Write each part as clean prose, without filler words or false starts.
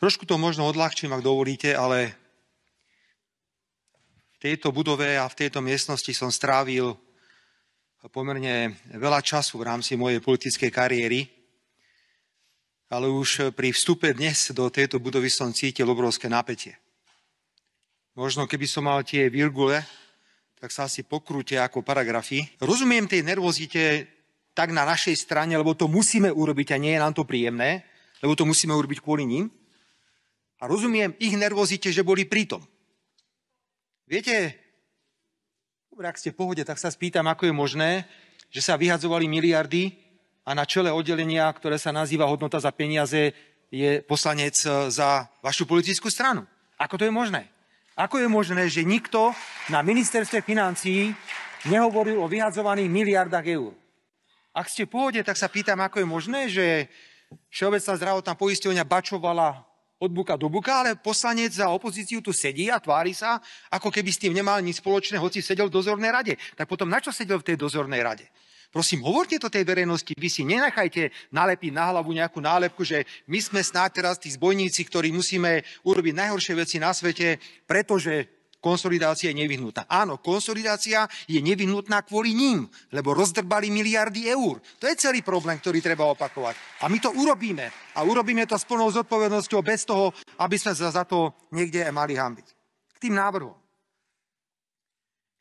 Trošku to možno odľahčím, ak dovolíte, ale v tejto budove a v tejto miestnosti som strávil pomerne veľa času v rámci mojej politickej kariéry, ale už pri vstupe dnes do tejto budovy som cítil obrovské napätie. Možno keby som mal tie virgule, tak sa asi pokrútia ako paragrafy. Rozumiem tej nervozite tak na našej strane, lebo to musíme urobiť a nie je nám to príjemné, lebo to musíme urobiť kvôli ním. A rozumiem ich nervozite, že boli pritom. Viete, dobre, ak ste v pohode, tak sa spýtam, ako je možné, že sa vyhadzovali miliardy a na čele oddelenia, ktoré sa nazýva hodnota za peniaze, je poslanec za vašu politickú stranu. Ako to je možné? Ako je možné, že nikto na ministerstve financií nehovoril o vyhadzovaných miliardách eur? Ak ste v pohode, tak sa pýtam, ako je možné, že Všeobecná zdravotná poisťovňa bačovala od buka do buka, ale poslanec za opozíciu tu sedí a tvári sa, ako keby s tým nemal nič spoločné, hoci sedel v dozornej rade. Tak potom na čo sedel v tej dozornej rade? Prosím, hovorte to tej verejnosti, vy si nenechajte nalepiť na hlavu nejakú nálepku, že my sme snáď teraz tí zbojníci, ktorí musíme urobiť najhoršie veci na svete, pretože konsolidácia je nevyhnutná. Áno, konsolidácia je nevyhnutná kvôli ním, lebo rozdrbali miliardy eur. To je celý problém, ktorý treba opakovať. A my to urobíme. A urobíme to s plnou zodpovednosťou bez toho, aby sme sa za to niekde mali hanbiť. K tým návrhom.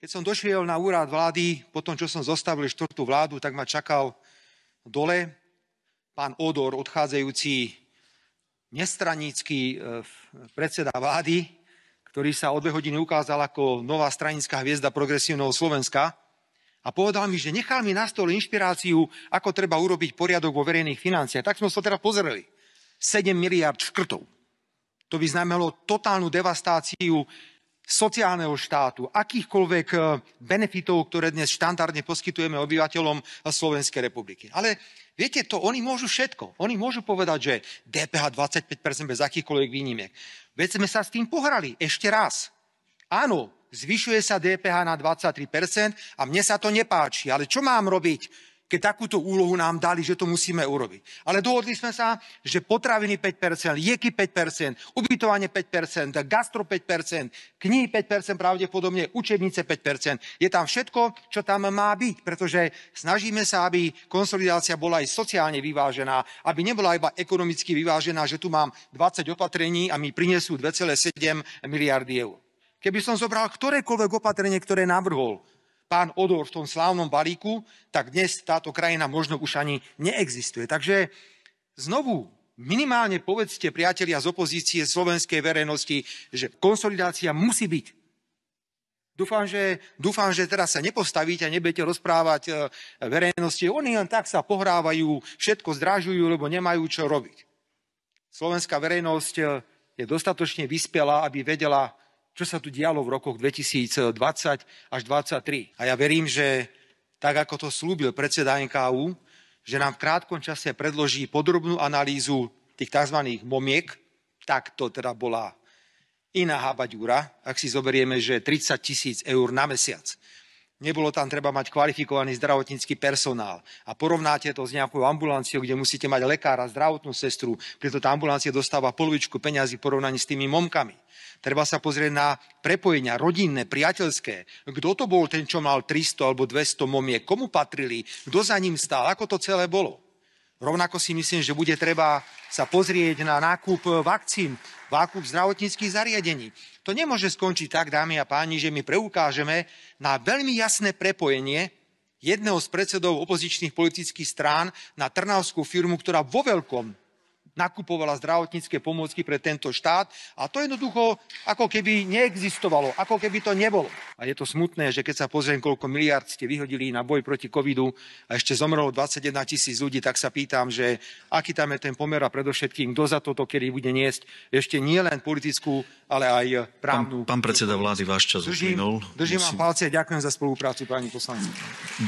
Keď som došiel na úrad vlády, po tom, čo som zostavil štvrtú vládu, tak ma čakal dole pán Odor, odchádzajúci nestranícky predseda vlády, ktorý sa o 2 hodiny ukázal ako nová stranická hviezda progresívneho Slovenska a povedal mi, že nechal mi na stole inšpiráciu, ako treba urobiť poriadok vo verejných financiách. Tak sme sa teda pozreli. 7 miliard škrtov. To by znamenalo totálnu devastáciu sociálneho štátu, akýchkoľvek benefitov, ktoré dnes štandardne poskytujeme obyvateľom Slovenskej republiky. Ale viete, to oni môžu všetko. Oni môžu povedať, že DPH 25% bez akýchkoľvek výnimiek. Veď sme sa s tým pohrali ešte raz. Áno, zvyšuje sa DPH na 23% a mne sa to nepáči. Ale čo mám robiť, keď takúto úlohu nám dali, že to musíme urobiť? Ale dohodli sme sa, že potraviny 5%, lieky 5%, ubytovanie 5%, gastro 5%, knihy 5% pravdepodobne, učebnice 5%. Je tam všetko, čo tam má byť, pretože snažíme sa, aby konsolidácia bola aj sociálne vyvážená, aby nebola iba ekonomicky vyvážená, že tu mám 20 opatrení a mi prinesú 2,7 miliardy eur. Keby som zobral ktorékoľvek opatrenie, ktoré navrhol pán Odor v tom slávnom balíku, tak dnes táto krajina možno už ani neexistuje. Takže znovu, minimálne povedzte, priatelia z opozície slovenskej verejnosti, že konsolidácia musí byť. Dúfam, že teraz sa nepostavíte a nebudete rozprávať verejnosti. Oni len tak sa pohrávajú, všetko zdražujú, lebo nemajú čo robiť. Slovenská verejnosť je dostatočne vyspelá, aby vedela, čo sa tu dialo v rokoch 2020 až 2023. A ja verím, že tak, ako to slúbil predseda NKÚ, že nám v krátkom čase predloží podrobnú analýzu tých tzv. Momiek, tak to teda bola iná habaďúra, ak si zoberieme, že 30 000 eur na mesiac. Nebolo tam treba mať kvalifikovaný zdravotnícky personál. A porovnáte to s nejakou ambulanciou, kde musíte mať lekára, zdravotnú sestru, preto tá ambulancia dostáva polovičku peňazí v porovnaní s tými momkami. Treba sa pozrieť na prepojenia rodinné, priateľské. Kto to bol ten, čo mal 300 alebo 200 momiek? Komu patrili? Kto za ním stál? Ako to celé bolo? Rovnako si myslím, že bude treba sa pozrieť na nákup vakcín, nákup zdravotníckych zariadení. To nemôže skončiť tak, dámy a páni, že my preukážeme na veľmi jasné prepojenie jedného z predsedov opozičných politických strán na trnavskú firmu, ktorá vo veľkom nakupovala zdravotnícke pomôcky pre tento štát a to jednoducho ako keby neexistovalo, ako keby to nebolo. A je to smutné, že keď sa pozriem, koľko miliard ste vyhodili na boj proti covidu a ešte zomrelo 21 000 ľudí, tak sa pýtam, že aký tam je ten pomer a predovšetkým, kto za toto kedy bude niesť ešte nie len politickú, ale aj právnu. Pán predseda vlády, váš čas uplynul. Držím vám palce a ďakujem za spoluprácu, pani poslanci.